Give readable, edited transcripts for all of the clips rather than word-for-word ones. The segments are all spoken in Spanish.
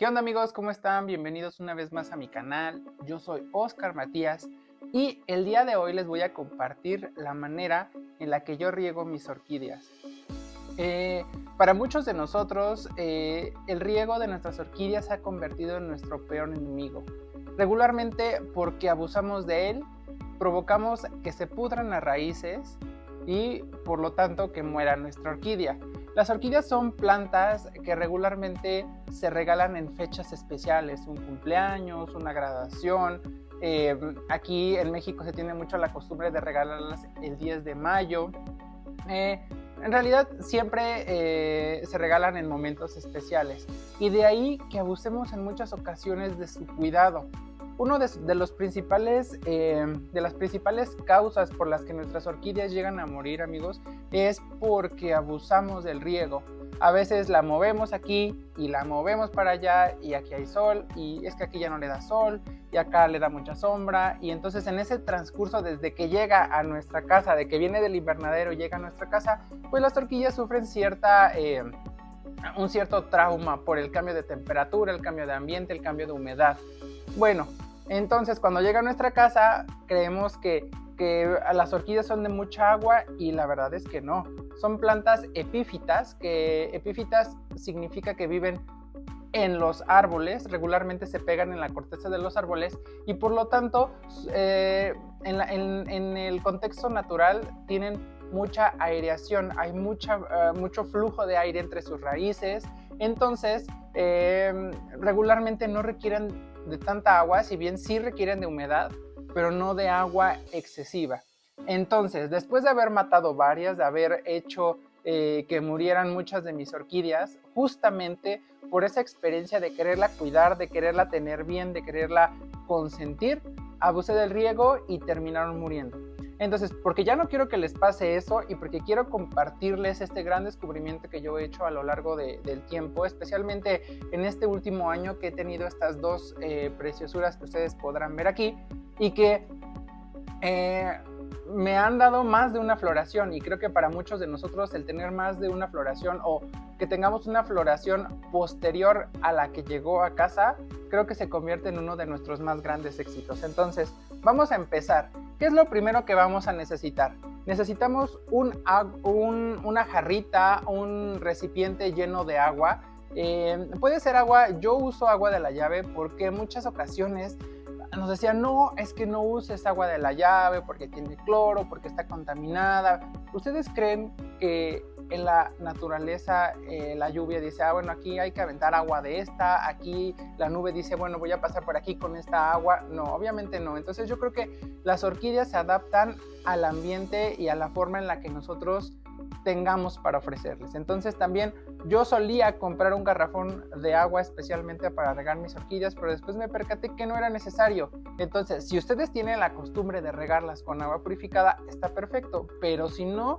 ¿Qué onda amigos? ¿Cómo están? Bienvenidos una vez más a mi canal. Yo soy Oscar Matías y el día de hoy les voy a compartir la manera en la que yo riego mis orquídeas. Para muchos de nosotros, el riego de nuestras orquídeas se ha convertido en nuestro peor enemigo. Regularmente porque abusamos de él, provocamos que se pudran las raíces y por lo tanto que muera nuestra orquídea. Las orquídeas son plantas que regularmente se regalan en fechas especiales, un cumpleaños, una graduación. Aquí en México se tiene mucho la costumbre de regalarlas el 10 de mayo. En realidad siempre se regalan en momentos especiales y de ahí que abusemos en muchas ocasiones de su cuidado. Uno de las principales causas por las que nuestras orquídeas llegan a morir, amigos, es porque abusamos del riego. A veces la movemos aquí y la movemos para allá y aquí hay sol y es que aquí ya no le da sol y acá le da mucha sombra y entonces en ese transcurso desde que llega a nuestra casa, de que viene del invernadero y llega a nuestra casa, pues las orquídeas sufren un cierto trauma por el cambio de temperatura, el cambio de ambiente, el cambio de humedad. Bueno, entonces cuando llega a nuestra casa creemos que las orquídeas son de mucha agua y la verdad es que no. Son plantas epífitas, que epífitas significa que viven en los árboles, regularmente se pegan en la corteza de los árboles y por lo tanto en el contexto natural tienen mucha aireación, hay mucho flujo de aire entre sus raíces, entonces regularmente no requieren de tanta agua, si bien sí requieren de humedad, pero no de agua excesiva. Entonces, después de haber matado varias, de haber hecho que murieran muchas de mis orquídeas, justamente por esa experiencia de quererla cuidar, de quererla tener bien, de quererla consentir, abusé del riego y terminaron muriendo. Entonces, porque ya no quiero que les pase eso y porque quiero compartirles este gran descubrimiento que yo he hecho a lo largo del tiempo, especialmente en este último año que he tenido estas dos preciosuras que ustedes podrán ver aquí y que me han dado más de una floración y creo que para muchos de nosotros el tener más de una floración o que tengamos una floración posterior a la que llegó a casa, creo que se convierte en uno de nuestros más grandes éxitos. Entonces, vamos a empezar. ¿Qué es lo primero que vamos a necesitar? Necesitamos una jarrita, un recipiente lleno de agua. Puede ser agua, yo uso agua de la llave porque en muchas ocasiones nos decían, no, es que no uses agua de la llave porque tiene cloro, porque está contaminada. ¿Ustedes creen que en la naturaleza la lluvia dice, bueno, aquí hay que aventar agua de esta, aquí la nube dice, bueno, voy a pasar por aquí con esta agua? No, obviamente no. Entonces yo creo que las orquídeas se adaptan al ambiente y a la forma en la que nosotros tengamos para ofrecerles. Entonces también yo solía comprar un garrafón de agua especialmente para regar mis orquídeas, pero después me percaté que no era necesario. Entonces, si ustedes tienen la costumbre de regarlas con agua purificada, está perfecto, pero si no,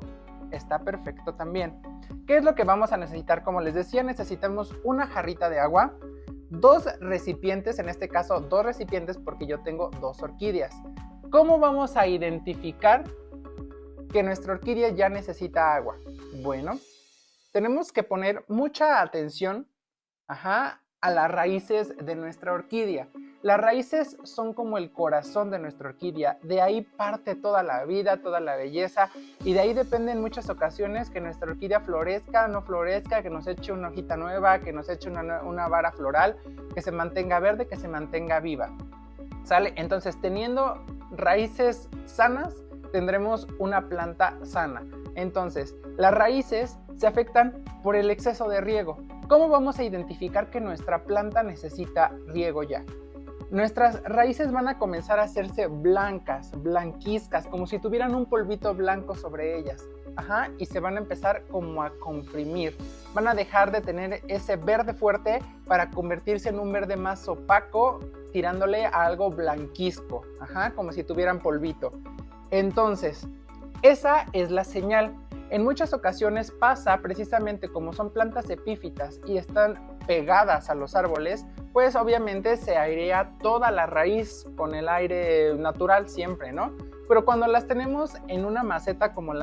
está perfecto también. ¿Qué es lo que vamos a necesitar? Como les decía, necesitamos una jarrita de agua, dos recipientes, en este caso dos recipientes porque yo tengo dos orquídeas. ¿Cómo vamos a identificar que nuestra orquídea ya necesita agua? Bueno, tenemos que poner mucha atención a las raíces de nuestra orquídea. Las raíces son como el corazón de nuestra orquídea, de ahí parte toda la vida, toda la belleza y de ahí depende en muchas ocasiones que nuestra orquídea florezca, no florezca, que nos eche una hojita nueva, que nos eche una vara floral, que se mantenga verde, que se mantenga viva. ¿Sale? Entonces, teniendo raíces sanas, tendremos una planta sana. Entonces, las raíces se afectan por el exceso de riego. ¿Cómo vamos a identificar que nuestra planta necesita riego ya? Nuestras raíces van a comenzar a hacerse blancas, blanquizcas, como si tuvieran un polvito blanco sobre ellas. Y se van a empezar como a comprimir. Van a dejar de tener ese verde fuerte para convertirse en un verde más opaco, tirándole a algo blanquizco, como si tuvieran polvito. Entonces, esa es la señal. En muchas ocasiones pasa precisamente como son plantas epífitas y están pegadas a los árboles, pues obviamente se airea toda la raíz con el aire natural siempre, ¿no? Pero cuando las tenemos en una maceta como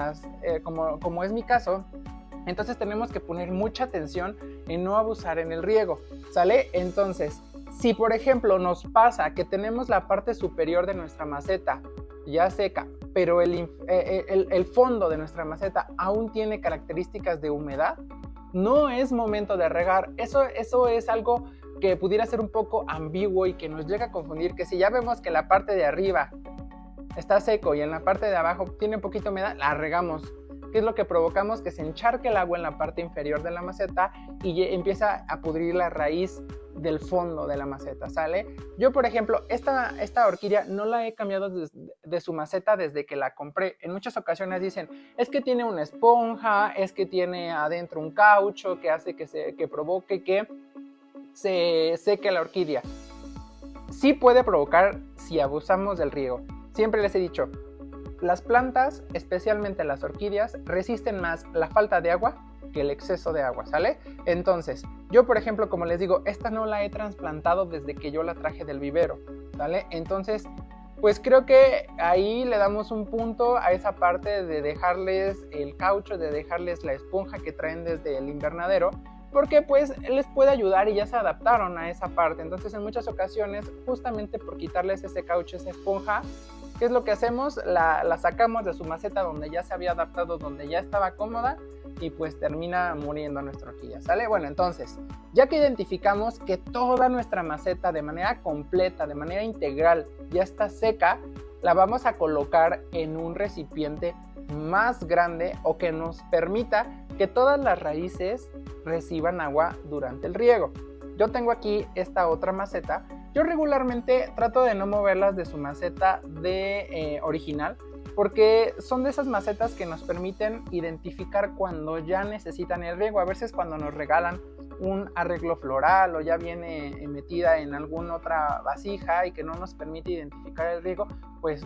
es mi caso, Entonces tenemos que poner mucha atención en no abusar en el riego, ¿sale? Entonces, si por ejemplo nos pasa que tenemos la parte superior de nuestra maceta ya seca, pero el fondo de nuestra maceta aún tiene características de humedad, no es momento de regar. Eso es algo que pudiera ser un poco ambiguo y que nos llega a confundir, que si ya vemos que la parte de arriba está seco y en la parte de abajo tiene un poquito de humedad, la regamos. ¿Qué es lo que provocamos? Que se encharque el agua en la parte inferior de la maceta y empieza a pudrir la raíz del fondo de la maceta, ¿sale? Yo, por ejemplo, esta orquídea no la he cambiado de su maceta desde que la compré. En muchas ocasiones dicen, es que tiene una esponja, es que tiene adentro un caucho que hace que provoque que se seque la orquídea. Sí puede provocar si abusamos del riego. Siempre les he dicho, las plantas, especialmente las orquídeas, resisten más la falta de agua que el exceso de agua, ¿sale? Entonces, yo por ejemplo, como les digo, esta no la he trasplantado desde que yo la traje del vivero, ¿sale? Entonces, pues creo que ahí le damos un punto a esa parte de dejarles el caucho, de dejarles la esponja que traen desde el invernadero, porque pues les puede ayudar y ya se adaptaron a esa parte. Entonces, en muchas ocasiones, justamente por quitarles ese caucho, esa esponja, ¿qué es lo que hacemos? La sacamos de su maceta donde ya se había adaptado, donde ya estaba cómoda y pues termina muriendo nuestra orquídea, ¿sale? Bueno, entonces, ya que identificamos que toda nuestra maceta de manera completa, de manera integral, ya está seca, la vamos a colocar en un recipiente más grande o que nos permita que todas las raíces reciban agua durante el riego. Yo tengo aquí esta otra maceta. Yo regularmente trato de no moverlas de su maceta original, porque son de esas macetas que nos permiten identificar cuando ya necesitan el riego. A veces cuando nos regalan un arreglo floral o ya viene metida en alguna otra vasija y que no nos permite identificar el riego, pues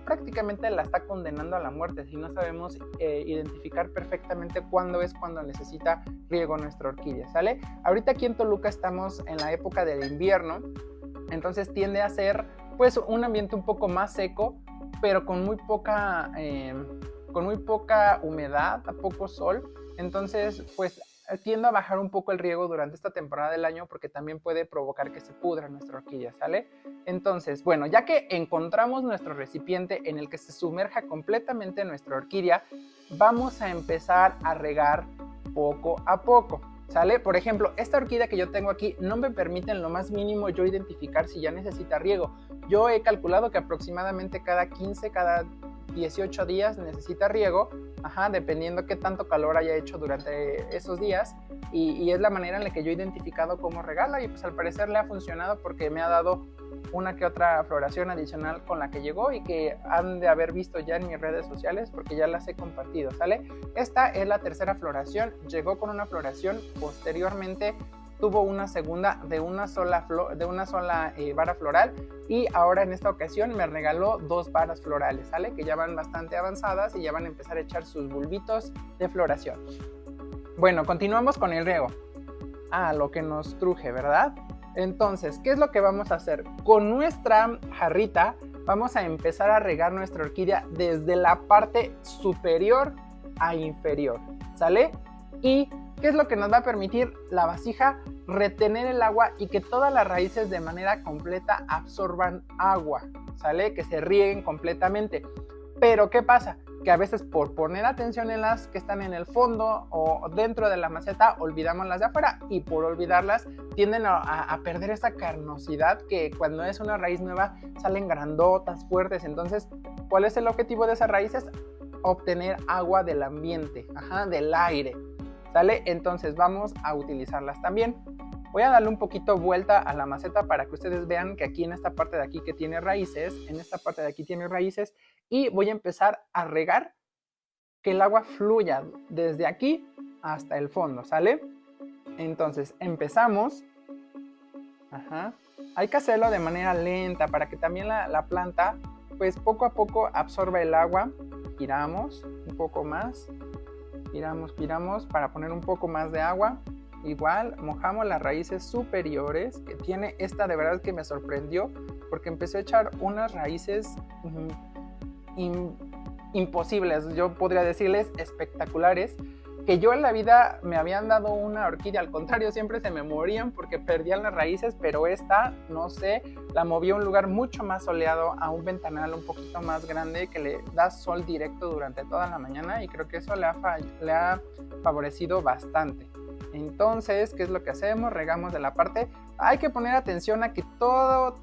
prácticamente la está condenando a la muerte si no sabemos identificar perfectamente cuándo necesita riego nuestra orquídea, ¿sale? Ahorita aquí en Toluca estamos en la época del invierno, entonces tiende a ser pues un ambiente un poco más seco, pero con muy poca humedad, a poco sol. Entonces pues tiendo a bajar un poco el riego durante esta temporada del año porque también puede provocar que se pudra nuestra orquídea, ¿sale? Entonces, bueno, ya que encontramos nuestro recipiente en el que se sumerja completamente nuestra orquídea, vamos a empezar a regar poco a poco, ¿sale? Por ejemplo, esta orquídea que yo tengo aquí no me permite en lo más mínimo yo identificar si ya necesita riego. Yo he calculado que aproximadamente cada 18 días necesita riego, dependiendo qué tanto calor haya hecho durante esos días, y es la manera en la que yo he identificado cómo regarla, y pues al parecer le ha funcionado porque me ha dado una que otra floración adicional con la que llegó y que han de haber visto ya en mis redes sociales porque ya las he compartido, ¿sale? Esta es la tercera floración, llegó con una floración, posteriormente tuvo una segunda de una sola vara floral, y ahora en esta ocasión me regaló 2 varas florales, ¿sale? Que ya van bastante avanzadas y ya van a empezar a echar sus bulbitos de floración. Bueno, continuamos con el riego. Lo que nos truje, ¿verdad? Entonces, ¿qué es lo que vamos a hacer? Con nuestra jarrita vamos a empezar a regar nuestra orquídea desde la parte superior a inferior, ¿sale? Y ¿qué es lo que nos va a permitir la vasija? Retener el agua y que todas las raíces de manera completa absorban agua, ¿sale? Que se rieguen completamente. Pero ¿qué pasa? Que a veces por poner atención en las que están en el fondo o dentro de la maceta olvidamos las de afuera, y por olvidarlas tienden a perder esa carnosidad que cuando es una raíz nueva salen grandotas, fuertes. Entonces, ¿cuál es el objetivo de esas raíces? Obtener agua del ambiente, del aire, ¿sale? Entonces vamos a utilizarlas también. Voy a darle un poquito vuelta a la maceta para que ustedes vean que aquí en esta parte de aquí que tiene raíces, y voy a empezar a regar que el agua fluya desde aquí hasta el fondo, ¿sale? Entonces empezamos. Hay que hacerlo de manera lenta para que también la planta pues poco a poco absorba el agua. Giramos un poco más, giramos para poner un poco más de agua. Igual mojamos las raíces superiores, que tiene esta, de verdad que me sorprendió porque empezó a echar unas raíces imposibles, yo podría decirles espectaculares, que yo en la vida me habían dado una orquídea, al contrario, siempre se me morían porque perdían las raíces, pero esta, no sé, la moví a un lugar mucho más soleado, a un ventanal un poquito más grande que le da sol directo durante toda la mañana, y creo que eso le ha favorecido bastante. Entonces, ¿qué es lo que hacemos? Regamos de la parte. Hay que poner atención a que todo,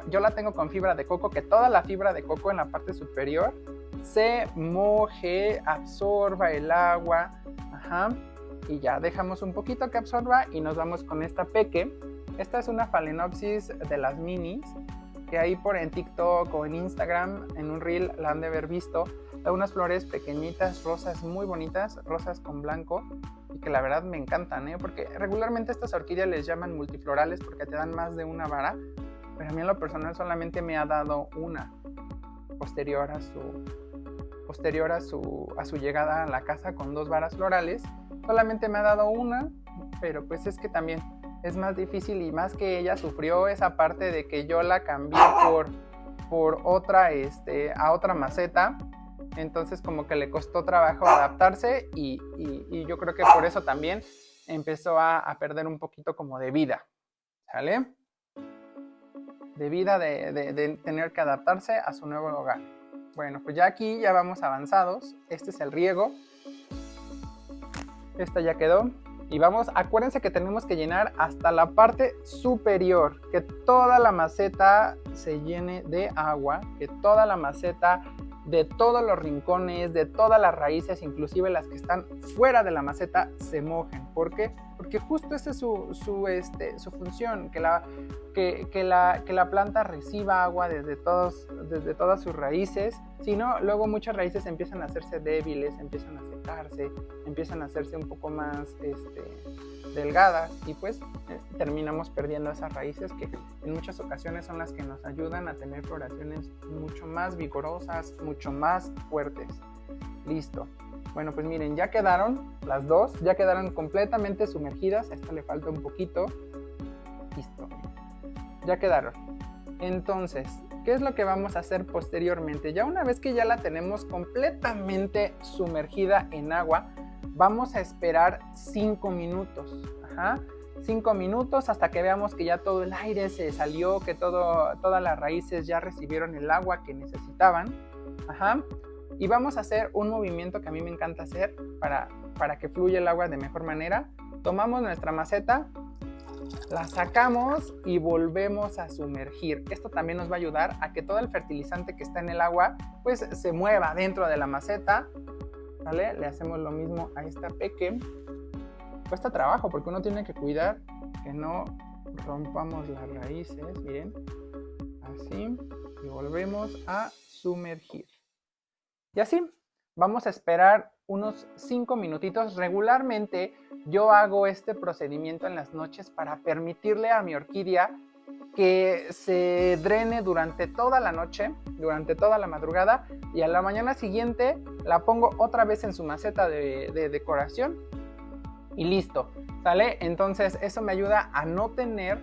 yo la tengo con fibra de coco, que toda la fibra de coco en la parte superior se moje, absorba el agua. Ajá. Y ya dejamos un poquito que absorba y nos vamos con esta peque. Esta es una Phalaenopsis de las minis, que ahí en TikTok o en Instagram, en un reel, la han de haber visto. Da unas flores pequeñitas, rosas muy bonitas, rosas con blanco, y que la verdad me encantan, porque regularmente estas orquídeas les llaman multiflorales porque te dan más de una vara, pero a mí en lo personal solamente me ha dado una posterior a su llegada a la casa con 2 varas florales. Solamente me ha dado una, pero pues es que también es más difícil, y más que ella sufrió esa parte de que yo la cambié por otra, a otra maceta. Entonces como que le costó trabajo adaptarse, y yo creo que por eso también empezó a perder un poquito como de vida, ¿sale? De vida, de tener que adaptarse a su nuevo hogar. Bueno, pues ya aquí ya vamos avanzados. Este es el riego. Esta ya quedó. Y vamos, acuérdense que tenemos que llenar hasta la parte superior, que toda la maceta se llene de agua, que toda la maceta, de todos los rincones, de todas las raíces, inclusive las que están fuera de la maceta, se mojen. ¿Por qué? Porque justo esa es su función, que la planta reciba agua desde todas sus raíces. Si no, luego muchas raíces empiezan a hacerse débiles, empiezan a secarse, empiezan a hacerse un poco más delgadas, y pues terminamos perdiendo esas raíces que en muchas ocasiones son las que nos ayudan a tener floraciones mucho más vigorosas, mucho más fuertes. Listo. Bueno, pues miren, ya quedaron las dos, ya quedaron completamente sumergidas. A esta le falta un poquito. Listo. Ya quedaron. Entonces, ¿qué es lo que vamos a hacer posteriormente? Ya una vez que ya la tenemos completamente sumergida en agua, vamos a esperar 5 minutos. Ajá. 5 minutos hasta que veamos que ya todo el aire se salió, que todas las raíces ya recibieron el agua que necesitaban. Ajá. Y vamos a hacer un movimiento que a mí me encanta hacer para que fluya el agua de mejor manera. Tomamos nuestra maceta, la sacamos y volvemos a sumergir. Esto también nos va a ayudar a que todo el fertilizante que está en el agua pues se mueva dentro de la maceta. ¿Vale? Le hacemos lo mismo a esta peque. Cuesta trabajo porque uno tiene que cuidar que no rompamos las raíces. Miren, así, y volvemos a sumergir. Y así, vamos a esperar unos 5 minutitos. Regularmente yo hago este procedimiento en las noches para permitirle a mi orquídea que se drene durante toda la noche, durante toda la madrugada, y a la mañana siguiente la pongo otra vez en su maceta de decoración y listo, ¿sale? Entonces eso me ayuda a no tener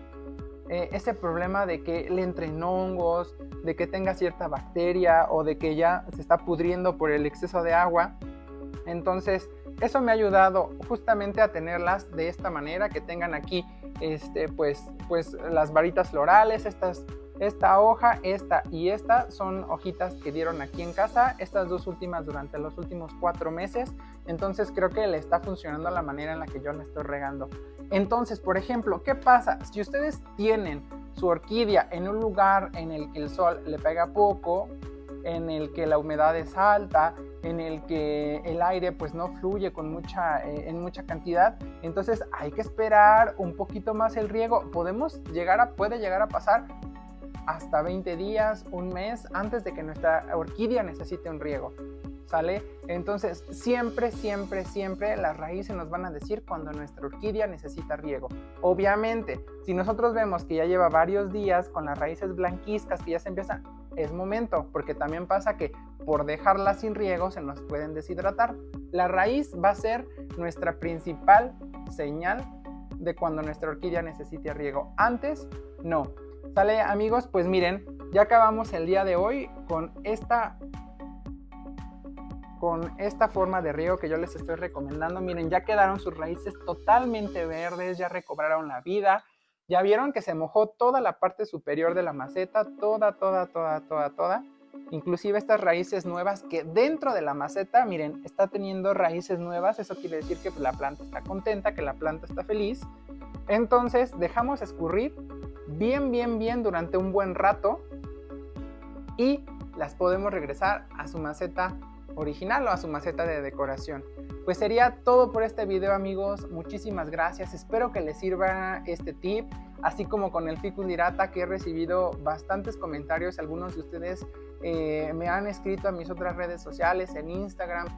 ese problema de que le entren hongos, de que tenga cierta bacteria o de que ya se está pudriendo por el exceso de agua. Entonces eso me ha ayudado justamente a tenerlas de esta manera, que tengan aquí pues las varitas florales. Esta hoja, esta y esta son hojitas que dieron aquí en casa, estas 2 últimas durante los últimos 4 meses. Entonces creo que le está funcionando la manera en la que yo la estoy regando. Entonces, por ejemplo, ¿qué pasa? Si ustedes tienen su orquídea en un lugar en el que el sol le pega poco, en el que la humedad es alta, en el que el aire pues no fluye en mucha cantidad, entonces hay que esperar un poquito más el riego. Puede llegar a pasar hasta 20 días, un mes antes de que nuestra orquídea necesite un riego, ¿sale? Entonces siempre las raíces nos van a decir cuando nuestra orquídea necesita riego. Obviamente, si nosotros vemos que ya lleva varios días con las raíces blanquizcas que ya se empiezan, es momento, porque también pasa que por dejarla sin riego se nos pueden deshidratar. La raíz va a ser nuestra principal señal de cuando nuestra orquídea necesite riego. Antes, no. ¿Sale, amigos? Pues miren, ya acabamos el día de hoy con con esta forma de riego que yo les estoy recomendando, miren, ya quedaron sus raíces totalmente verdes, ya recobraron la vida. Ya vieron que se mojó toda la parte superior de la maceta, toda. Inclusive estas raíces nuevas que dentro de la maceta, miren, está teniendo raíces nuevas. Eso quiere decir que la planta está contenta, que la planta está feliz. Entonces dejamos escurrir bien durante un buen rato y las podemos regresar a su maceta original o a su maceta de decoración. Pues sería todo por este video, amigos. Muchísimas gracias. Espero que les sirva este tip, así como con el Ficus lirata, que he recibido bastantes comentarios. Algunos de ustedes me han escrito a mis otras redes sociales, en Instagram,